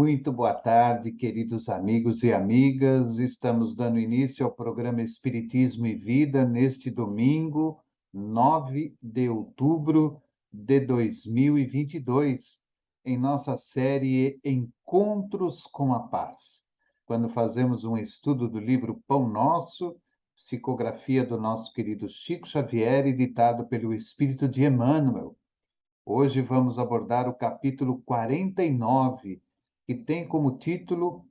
Muito boa tarde, queridos amigos e amigas. Estamos dando início ao programa Espiritismo e Vida neste domingo, 9 de outubro de 2022, em nossa série Encontros com a Paz. Quando fazemos um estudo do livro Pão Nosso, psicografia do nosso querido Chico Xavier, editado pelo Espírito de Emmanuel. Hoje vamos abordar o capítulo 49, que tem como título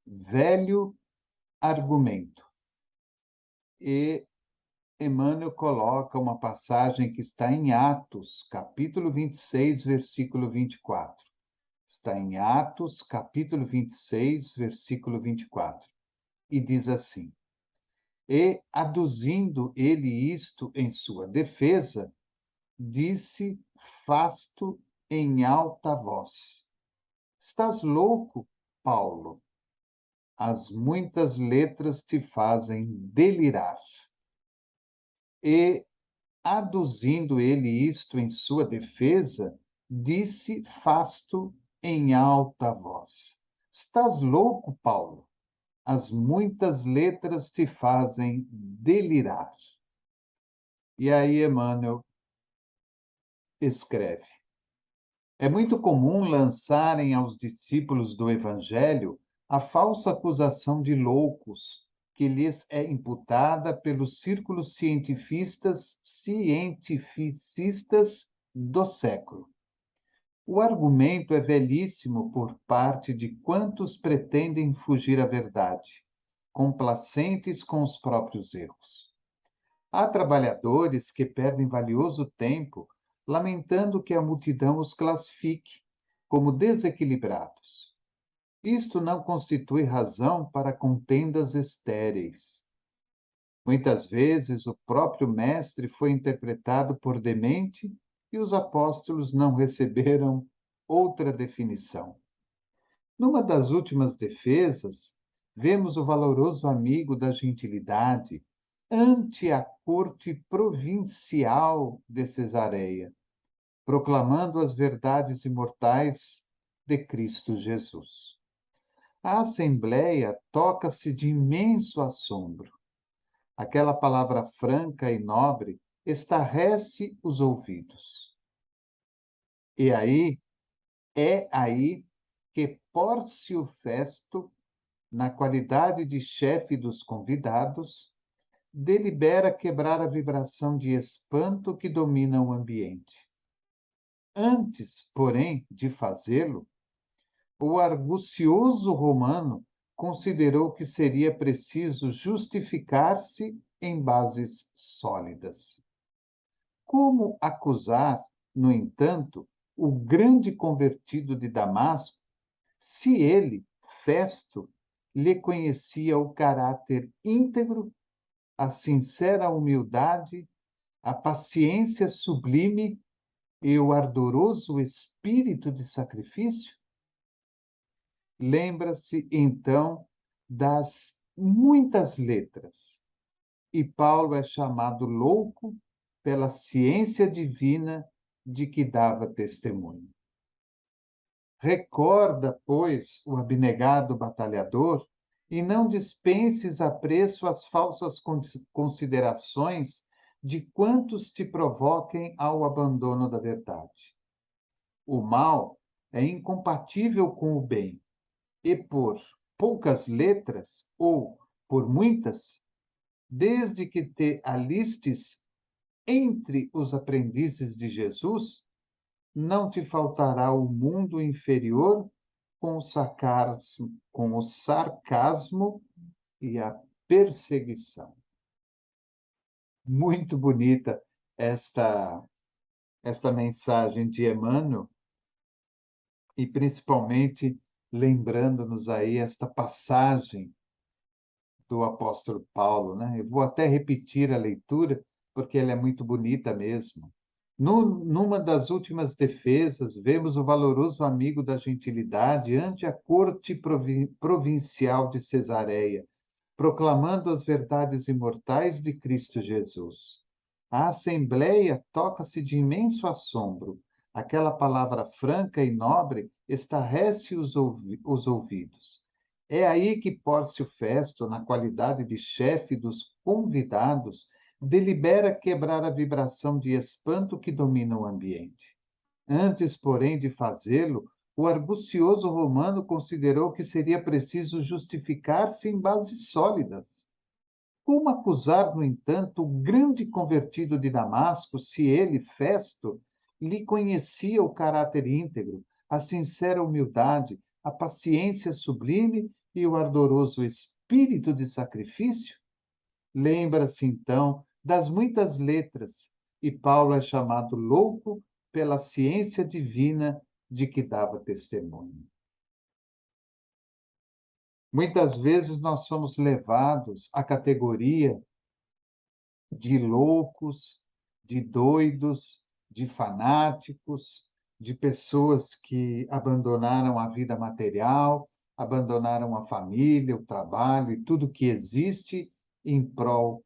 Velho Argumento. E Emmanuel coloca uma passagem que está em Atos, capítulo 26, versículo 24. Está em Atos, capítulo 26, versículo 24. E diz assim: E, aduzindo ele isto em sua defesa, disse Fasto em alta voz: Estás louco, Paulo? As muitas letras te fazem delirar. E, aduzindo ele isto em sua defesa, disse Fasto em alta voz: Estás louco, Paulo? As muitas letras te fazem delirar. E aí Emmanuel escreve: É muito comum lançarem aos discípulos do Evangelho a falsa acusação de loucos, que lhes é imputada pelos círculos cientificistas do século. O argumento é velhíssimo por parte de quantos pretendem fugir à verdade, complacentes com os próprios erros. Há trabalhadores que perdem valioso tempo lamentando que a multidão os classifique como desequilibrados. Isto não constitui razão para contendas estéreis. Muitas vezes o próprio Mestre foi interpretado por demente e os apóstolos não receberam outra definição. Numa das últimas defesas, vemos o valoroso amigo da gentilidade ante a corte provincial de Cesareia, proclamando as verdades imortais de Cristo Jesus. A assembleia toca-se de imenso assombro. Aquela palavra franca e nobre estarrece os ouvidos. E aí, é aí que Pórcio Festo, na qualidade de chefe dos convidados, delibera quebrar a vibração de espanto que domina o ambiente. Antes, porém, de fazê-lo, o argucioso romano considerou que seria preciso justificar-se em bases sólidas. Como acusar, no entanto, o grande convertido de Damasco, se ele, Festo, lhe conhecia o caráter íntegro, a sincera humildade, a paciência sublime e o ardoroso espírito de sacrifício? Lembra-se, então, das muitas letras, e Paulo é chamado louco pela ciência divina de que dava testemunho. Recorda, pois, o abnegado batalhador, e não dispenses a preço as falsas considerações de quantos te provoquem ao abandono da verdade. O mal é incompatível com o bem, e por poucas letras, ou por muitas, desde que te alistes entre os aprendizes de Jesus, não te faltará o mundo inferior com o sarcasmo e a perseguição. Muito bonita esta mensagem de Emmanuel, e principalmente lembrando-nos aí esta passagem do apóstolo Paulo, né? Eu vou até repetir a leitura, porque ela é muito bonita mesmo. Numa das últimas defesas, vemos o valoroso amigo da gentilidade ante a corte provincial de Cesareia, proclamando as verdades imortais de Cristo Jesus. A assembleia toca-se de imenso assombro. Aquela palavra franca e nobre estarrece os ouvidos. É aí que Pórcio Festo, na qualidade de chefe dos convidados, delibera quebrar a vibração de espanto que domina o ambiente. Antes, porém, de fazê-lo, o argucioso romano considerou que seria preciso justificar-se em bases sólidas. Como acusar, no entanto, o grande convertido de Damasco, se ele, Festo, lhe conhecia o caráter íntegro, a sincera humildade, a paciência sublime e o ardoroso espírito de sacrifício? Lembra-se, então, das muitas letras, e Paulo é chamado louco pela ciência divina de que dava testemunho. Muitas vezes nós somos levados à categoria de loucos, de doidos, de fanáticos, de pessoas que abandonaram a vida material, abandonaram a família, o trabalho e tudo que existe em prol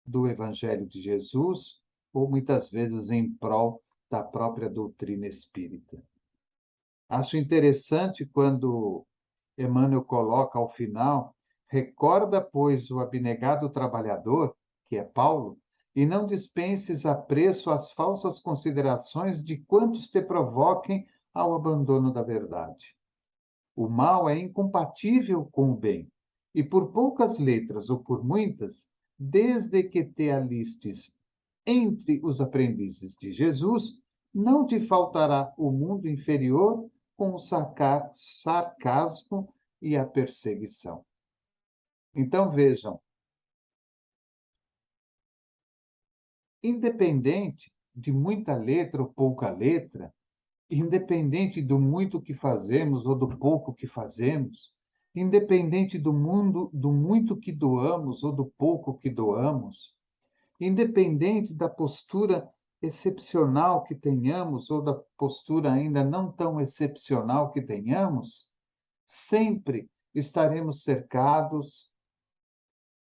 do Evangelho de Jesus, ou muitas vezes em prol da própria doutrina espírita. Acho interessante quando Emmanuel coloca ao final: recorda, pois, o abnegado trabalhador, que é Paulo, e não dispenses apreço às falsas considerações de quantos te provoquem ao abandono da verdade. O mal é incompatível com o bem, e por poucas letras ou por muitas, desde que te alistes entre os aprendizes de Jesus, não te faltará o mundo inferior com o sarcasmo e a perseguição. Então, vejam, independente de muita letra ou pouca letra, independente do muito que fazemos ou do pouco que fazemos, independente do muito que doamos ou do pouco que doamos, independente da postura excepcional que tenhamos ou da postura ainda não tão excepcional que tenhamos, sempre estaremos cercados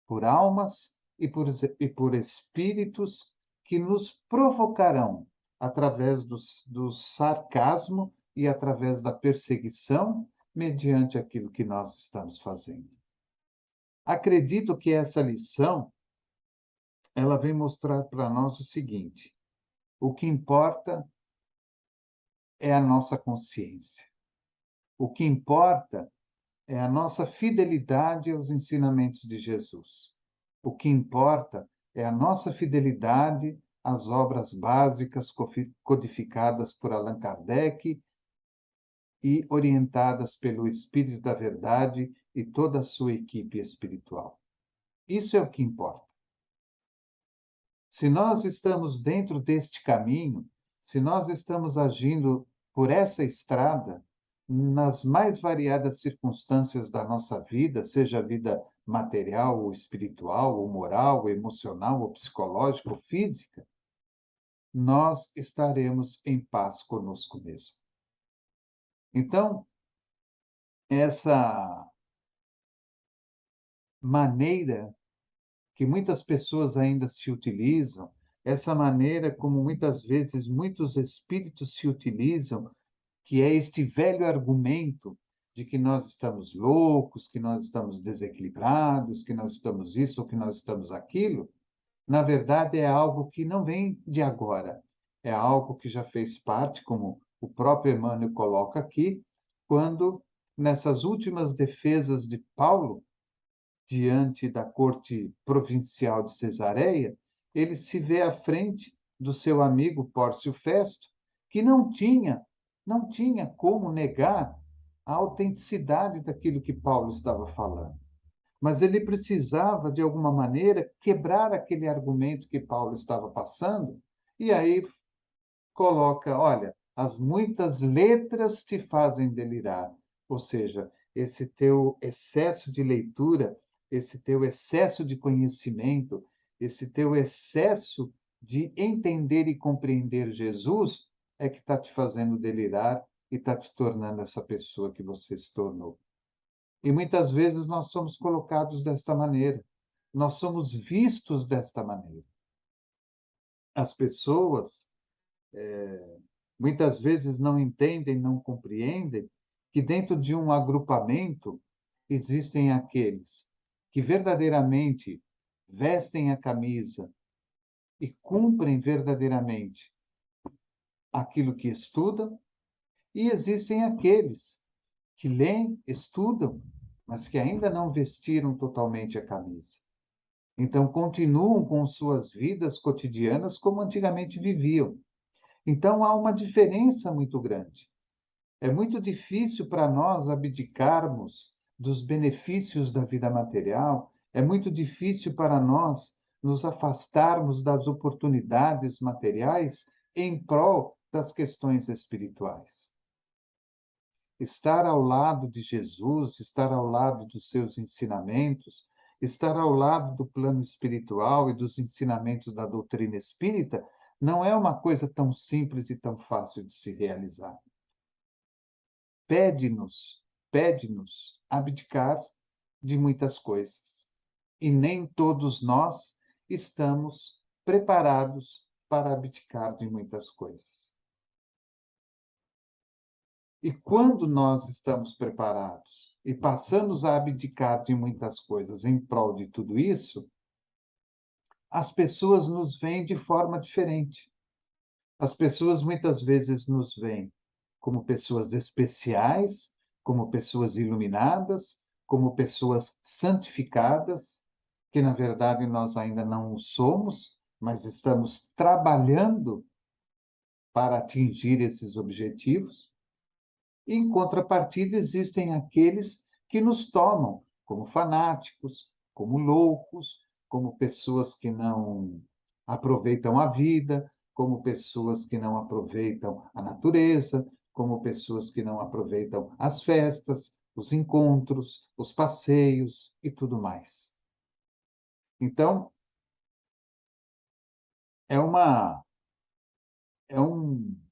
por almas e por espíritos que nos provocarão através do sarcasmo e através da perseguição, mediante aquilo que nós estamos fazendo. Acredito que essa lição ela vem mostrar para nós o seguinte: o que importa é a nossa consciência. O que importa é a nossa fidelidade aos ensinamentos de Jesus. O que importa é a nossa fidelidade às obras básicas codificadas por Allan Kardec e orientadas pelo Espírito da Verdade e toda a sua equipe espiritual. Isso é o que importa. Se nós estamos dentro deste caminho, se nós estamos agindo por essa estrada, nas mais variadas circunstâncias da nossa vida, seja a vida material ou espiritual, ou moral, ou emocional, ou psicológica, ou física, nós estaremos em paz conosco mesmo. Então, essa maneira que muitas pessoas ainda se utilizam, essa maneira como muitas vezes muitos espíritos se utilizam, que é este velho argumento de que nós estamos loucos, que nós estamos desequilibrados, que nós estamos isso ou que nós estamos aquilo, na verdade é algo que não vem de agora, é algo que já fez parte, como o próprio Emmanuel coloca aqui, quando nessas últimas defesas de Paulo, diante da corte provincial de Cesareia, ele se vê à frente do seu amigo Pórcio Festo, que não tinha como negar a autenticidade daquilo que Paulo estava falando. Mas ele precisava, de alguma maneira, quebrar aquele argumento que Paulo estava passando, e aí coloca: olha, as muitas letras te fazem delirar. Ou seja, esse teu excesso de leitura, esse teu excesso de conhecimento, esse teu excesso de entender e compreender Jesus é que está te fazendo delirar e está te tornando essa pessoa que você se tornou. E muitas vezes nós somos colocados desta maneira, nós somos vistos desta maneira. As pessoas muitas vezes não entendem, não compreendem que dentro de um agrupamento existem aqueles que verdadeiramente vestem a camisa e cumprem verdadeiramente aquilo que estudam, e existem aqueles que leem, estudam, mas que ainda não vestiram totalmente a camisa. Então, continuam com suas vidas cotidianas como antigamente viviam. Então, há uma diferença muito grande. É muito difícil para nós abdicarmos dos benefícios da vida material, é muito difícil para nós nos afastarmos das oportunidades materiais em prol das questões espirituais. Estar ao lado de Jesus, estar ao lado dos seus ensinamentos, estar ao lado do plano espiritual e dos ensinamentos da doutrina espírita, não é uma coisa tão simples e tão fácil de se realizar. Pede-nos abdicar de muitas coisas. E nem todos nós estamos preparados para abdicar de muitas coisas. E quando nós estamos preparados e passamos a abdicar de muitas coisas em prol de tudo isso, as pessoas nos veem de forma diferente. As pessoas muitas vezes nos veem como pessoas especiais, como pessoas iluminadas, como pessoas santificadas, que na verdade nós ainda não o somos, mas estamos trabalhando para atingir esses objetivos. E, em contrapartida, existem aqueles que nos tomam como fanáticos, como loucos, como pessoas que não aproveitam a vida, como pessoas que não aproveitam a natureza, como pessoas que não aproveitam as festas, os encontros, os passeios e tudo mais. Então, é uma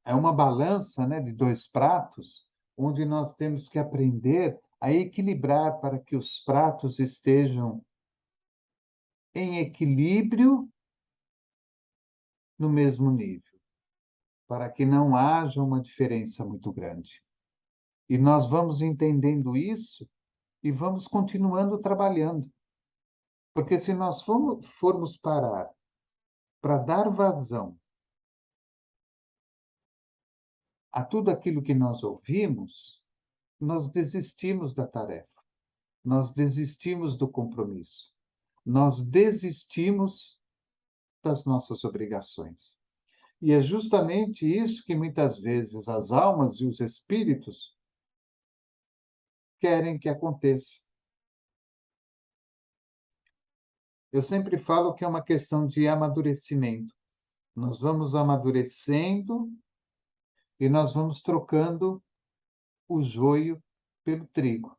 é uma balança, né, de dois pratos, onde nós temos que aprender a equilibrar para que os pratos estejam em equilíbrio no mesmo nível, para que não haja uma diferença muito grande. E nós vamos entendendo isso e vamos continuando trabalhando. Porque se nós formos parar para dar vazão a tudo aquilo que nós ouvimos, nós desistimos da tarefa. Nós desistimos do compromisso, nós desistimos das nossas obrigações. E é justamente isso que muitas vezes as almas e os espíritos querem que aconteça. Eu sempre falo que é uma questão de amadurecimento. Nós vamos amadurecendo e nós vamos trocando o joio pelo trigo.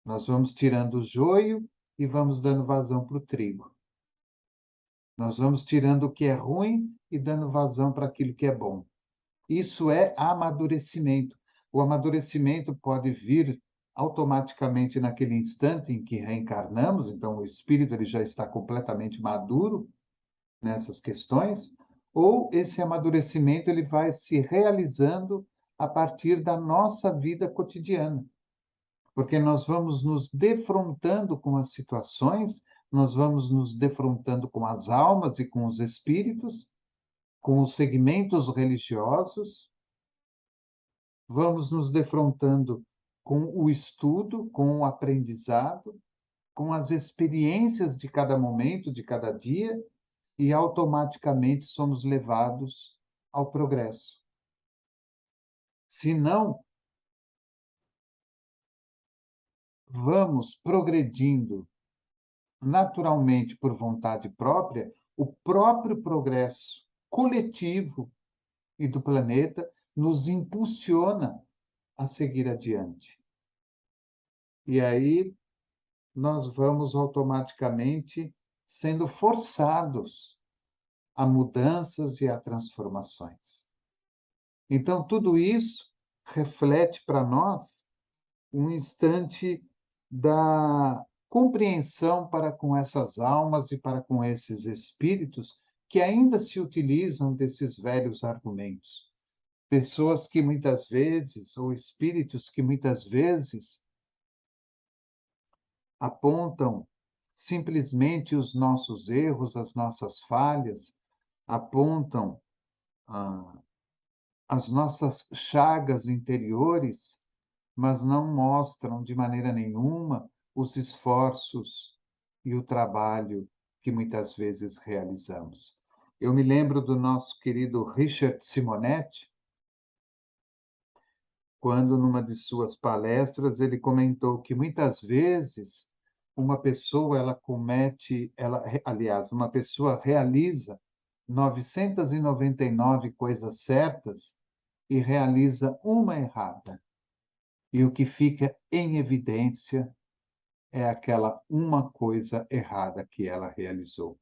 Nós vamos tirando o joio e vamos dando vazão para o trigo. Nós vamos tirando o que é ruim e dando vazão para aquilo que é bom. Isso é amadurecimento. O amadurecimento pode vir automaticamente naquele instante em que reencarnamos, então o espírito ele já está completamente maduro nessas questões, ou esse amadurecimento ele vai se realizando a partir da nossa vida cotidiana. Porque nós vamos nos defrontando com as situações, nós vamos nos defrontando com as almas e com os espíritos, com os segmentos religiosos, vamos nos defrontando com o estudo, com o aprendizado, com as experiências de cada momento, de cada dia, e automaticamente somos levados ao progresso. Se não, vamos progredindo naturalmente por vontade própria, o próprio progresso coletivo e do planeta nos impulsiona a seguir adiante. E aí nós vamos automaticamente sendo forçados a mudanças e a transformações. Então, tudo isso reflete para nós um instante da compreensão para com essas almas e para com esses espíritos que ainda se utilizam desses velhos argumentos. Pessoas que muitas vezes, ou espíritos que muitas vezes apontam simplesmente os nossos erros, as nossas falhas, apontam ah, as nossas chagas interiores, mas não mostram de maneira nenhuma os esforços e o trabalho que muitas vezes realizamos. Eu me lembro do nosso querido Richard Simonetti, quando numa de suas palestras ele comentou que muitas vezes uma pessoa ela comete, aliás, uma pessoa realiza 999 coisas certas e realiza uma errada. E o que fica em evidência é aquela uma coisa errada que ela realizou.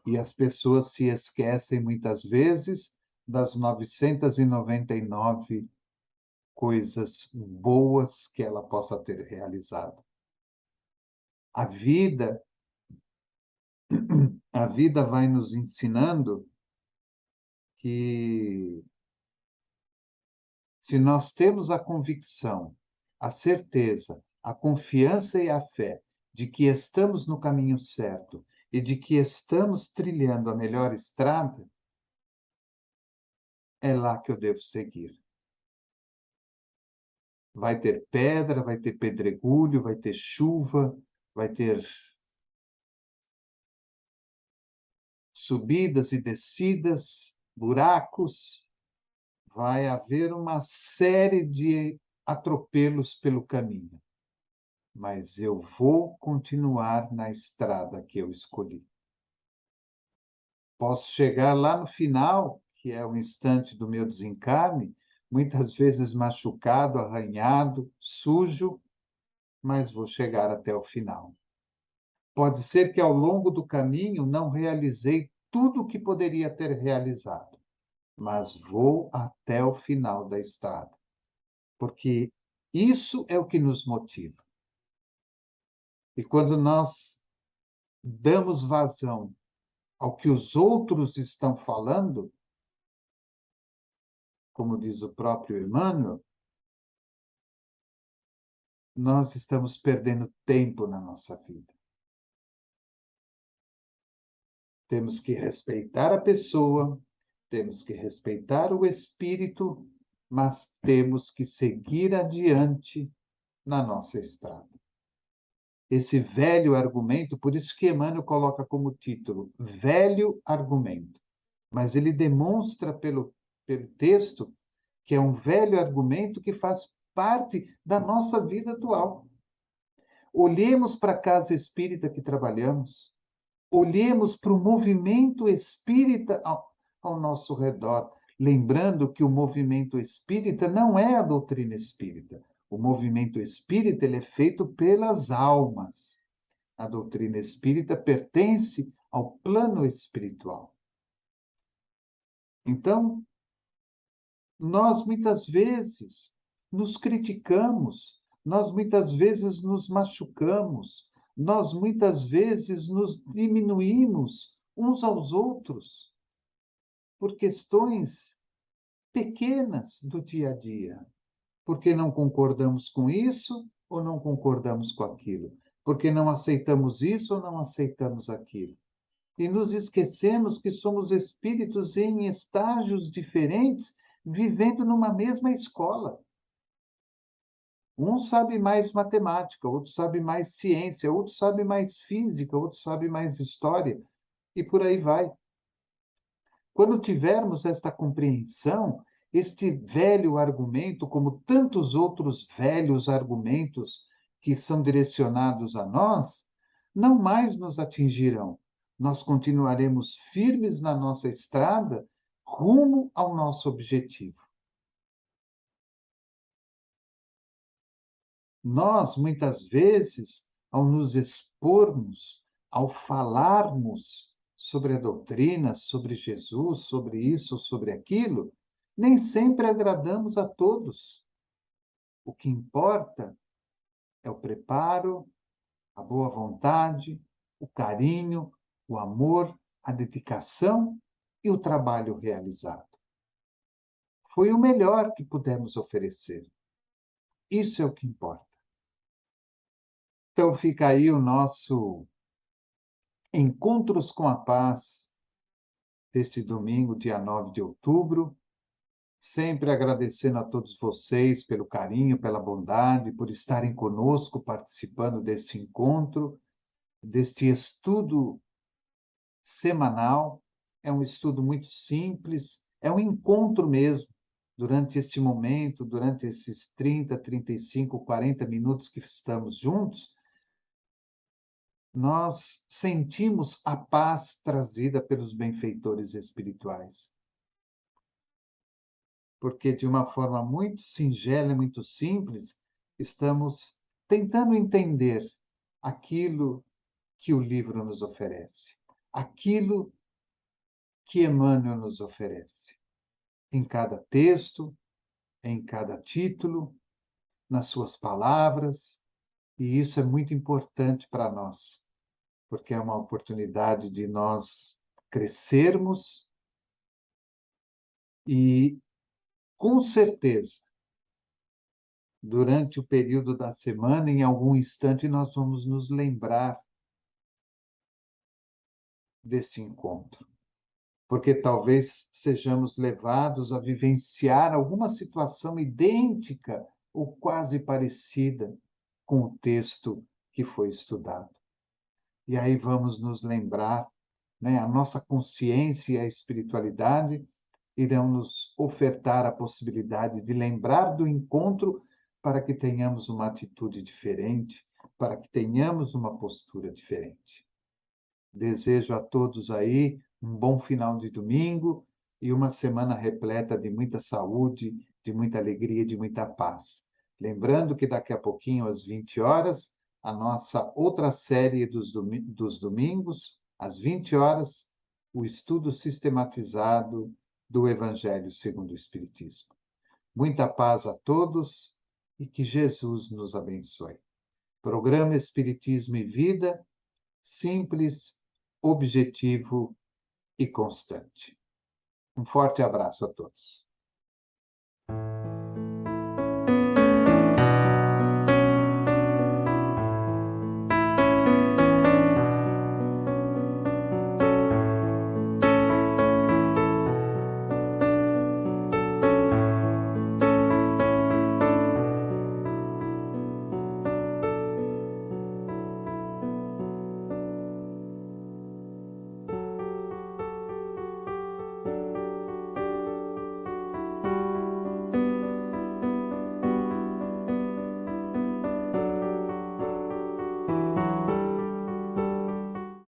E as pessoas se esquecem muitas vezes das 999 coisas boas que ela possa ter realizado. A vida, a vida vai nos ensinando que se nós temos a convicção, a certeza, a confiança e a fé de que estamos no caminho certo e de que estamos trilhando a melhor estrada, é lá que eu devo seguir. Vai ter pedra, vai ter pedregulho, vai ter chuva, vai ter subidas e descidas, buracos, vai haver uma série de atropelos pelo caminho, mas eu vou continuar na estrada que eu escolhi. Posso chegar lá no final, que é o instante do meu desencarne, muitas vezes machucado, arranhado, sujo, mas vou chegar até o final. Pode ser que ao longo do caminho não realizei tudo o que poderia ter realizado, mas vou até o final da estrada, porque isso é o que nos motiva. E quando nós damos vazão ao que os outros estão falando, como diz o próprio Emmanuel, nós estamos perdendo tempo na nossa vida. Temos que respeitar a pessoa, temos que respeitar o espírito, mas temos que seguir adiante na nossa estrada. Esse velho argumento, por isso que Emmanuel coloca como título, velho argumento, mas ele demonstra pelo texto que é um velho argumento que faz parte da nossa vida atual. Olhemos para a casa espírita que trabalhamos, olhemos para o movimento espírita ao nosso redor, lembrando que o movimento espírita não é a doutrina espírita. O movimento espírita ele é feito pelas almas. A doutrina espírita pertence ao plano espiritual. Então, nós muitas vezes nos criticamos, nós muitas vezes nos machucamos, nós muitas vezes nos diminuímos uns aos outros por questões pequenas do dia a dia, porque não concordamos com isso ou não concordamos com aquilo, porque não aceitamos isso ou não aceitamos aquilo. E nos esquecemos que somos espíritos em estágios diferentes, vivendo numa mesma escola. Um sabe mais matemática, outro sabe mais ciência, outro sabe mais física, outro sabe mais história, e por aí vai. Quando tivermos esta compreensão, este velho argumento, como tantos outros velhos argumentos que são direcionados a nós, não mais nos atingirão. Nós continuaremos firmes na nossa estrada rumo ao nosso objetivo. Nós, muitas vezes, ao nos expormos, ao falarmos sobre a doutrina, sobre Jesus, sobre isso, sobre aquilo, nem sempre agradamos a todos. O que importa é o preparo, a boa vontade, o carinho, o amor, a dedicação e o trabalho realizado. foi o melhor que pudemos oferecer. Isso é o que importa. Então fica aí o nosso Encontros com a Paz deste domingo, dia 9 de outubro. Sempre agradecendo a todos vocês pelo carinho, pela bondade, por estarem conosco, participando deste encontro, deste estudo semanal. É um estudo muito simples, é um encontro mesmo. Durante este momento, durante esses 30, 35, 40 minutos que estamos juntos, nós sentimos a paz trazida pelos benfeitores espirituais. Porque, de uma forma muito singela e muito simples, estamos tentando entender aquilo que o livro nos oferece, aquilo que Emmanuel nos oferece, em cada texto, em cada título, nas suas palavras, e isso é muito importante para nós, porque é uma oportunidade de nós crescermos e, com certeza, durante o período da semana, em algum instante, nós vamos nos lembrar deste encontro, porque talvez sejamos levados a vivenciar alguma situação idêntica ou quase parecida com o texto que foi estudado. E aí vamos nos lembrar, né, a nossa consciência e a espiritualidade irão nos ofertar a possibilidade de lembrar do encontro para que tenhamos uma atitude diferente, para que tenhamos uma postura diferente. Desejo a todos aí um bom final de domingo e uma semana repleta de muita saúde, de muita alegria, de muita paz. Lembrando que daqui a pouquinho, às 20 horas, a nossa outra série dos domingos, às 20 horas, o estudo sistematizado do Evangelho segundo o Espiritismo. Muita paz a todos e que Jesus nos abençoe. Programa Espiritismo e Vida, simples, objetivo e constante. Um forte abraço a todos.